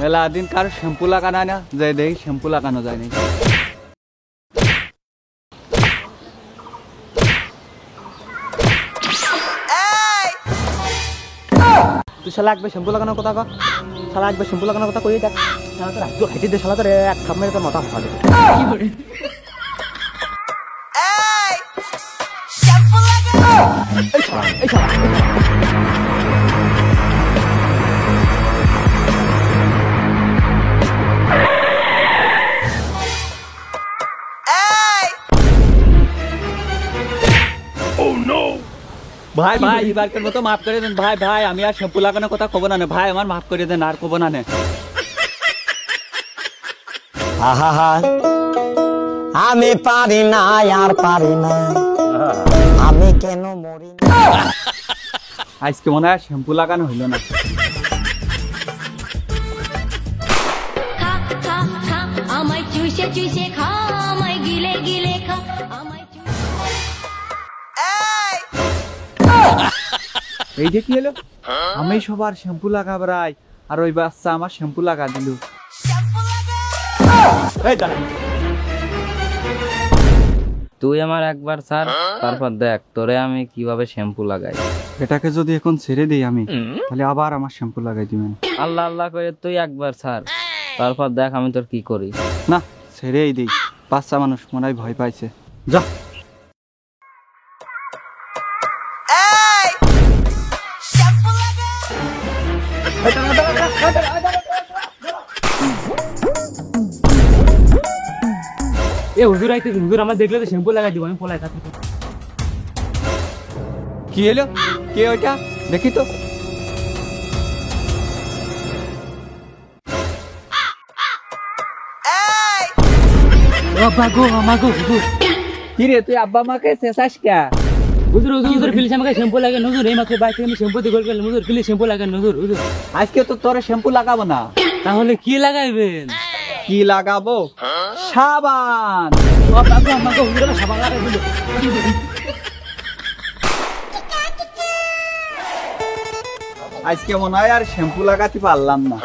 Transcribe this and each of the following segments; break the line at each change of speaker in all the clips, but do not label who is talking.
মেলা দিন কার শ্যাম্পু লাগানো না যাই দেখি শ্যাম্পু লাগানো যায় নাকি। তুই শালা একবার শ্যাম্পু লাগানোর কথা কর, শালা একবার শ্যাম্পু লাগানোর কথা কই দেখ, শালা তোর একটু হেঁটে দে, শালা তোর এক থাপ মেরে তোর মাথা ফাটা দেবে। এই শালা ভাই ভাই এবারকার মতো মাফ করে দেন ভাই, ভাই আমি আর শ্যাম্পু লাগানোর কথা কব না ভাই, আমার মাফ করে দেন, আর কব না।
আমি পারি না আর পারি না, আমি কেন মরি না।
আজকে মনে হয় শ্যাম্পু লাগানো হইলো না।
আমায় চুষে চুষে খা, আমায় গিলে গিলে খা, আমায়
এই যে কি হলো, আমি সবার শ্যাম্পু লাগাবরাই আর ওই বাচ্চা আমার শ্যাম্পু লাগা দিল।
তুই আমার একবার স্যার, তারপর দেখ তোরে আমি কিভাবে শ্যাম্পু লাগাই।
এটাকে যদি এখন ছেড়ে দিই আমি, তাহলে আবার আমার শ্যাম্পু লাগাই দিবেন।
আল্লাহ আল্লাহ করে তুই একবার স্যার, তারপর দেখ আমি তোর কি করি।
না ছেড়েই দিই, বাচ্চা মানুষ মনে হয় ভয় পাইছে। যা
এ হুজুর আইতে, হুজুর আমার দেখলে তো শ্যাম্পু লাগাই দিব, আমি পলাই থাকি।
কি হলো, কে ওইটা দেখি তো।
আব্বা গো, আমা গো হুজুর।
কি রে তুই আব্বা মাকে শেষাস কে?
হুজুর হুজুর হুজুর প্লিজ আমাকে শ্যাম্পু লাগান হুজুর, এই মাত্র বাইক থেকে আমি শ্যাম্পু দিয়ে গোল করলাম হুজুর, প্লিজ শ্যাম্পু লাগান হুজুর। হুজুর
আজকে তো তোরে শ্যাম্পু লাগাবো না।
তাহলে কি লাগাইবেন?
কি লাগাবো? সাবান।
আব্বা গো, আমা গো হুজুর, সাবান লাগাই দিল।
আজকে মনে হয় আর শ্যাম্পু লাগাতে পারলাম না।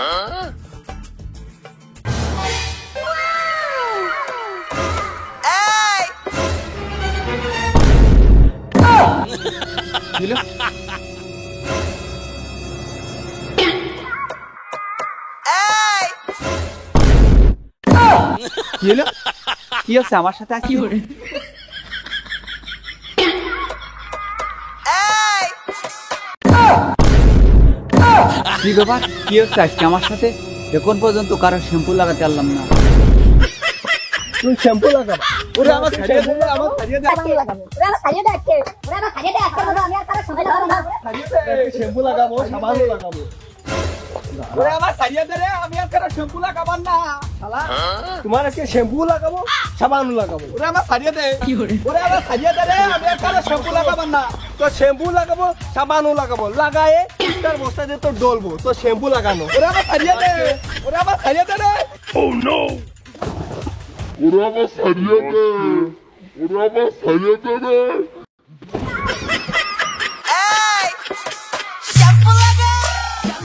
কি হলো, কি হচ্ছে আমার সাথে? কি করে কি ব্যাপার, কি হচ্ছে আজকে আমার সাথে? এখন পর্যন্ত কারো শ্যাম্পু লাগাতে পারলাম না। তুই শ্যাম্পু লাগাবা? ওরে আমার ছাড়িয়ে দে, আমার ছাড়িয়ে দে,
ওরে আমার ছাড়িয়ে দে আজকে, ওরে আমার ছাড়িয়ে দে আজকে, আমি আর কারো সময় লাগাবো না।
ছাড়িয়ে দে, শ্যাম্পু লাগাবো, সাবানও লাগাবো। ওরে আমার ছাড়িয়ে দে রে, আমি আর কারো শ্যাম্পু লাগাবার না শালা। তোমার আজকে শ্যাম্পু লাগাবো, সাবানও লাগাবো। ওরে আমার ছাড়িয়ে দে, ওরে আমার ছাড়িয়ে দে রে, আমি আর কারো শ্যাম্পু লাগাবার না। তো শ্যাম্পু লাগাবো, সাবানও লাগাবো, লাগায়ে তার বস্তা দিয়ে তো ডলবো, তো শ্যাম্পু লাগানো। ওরে আমার ছাড়িয়ে দে, ওরে আমার ছাড়িয়ে দে রে। ও নো, ওরে আমার ছাড়িয়ে দে, ওরে আমার ছাড়িয়ে দে রে।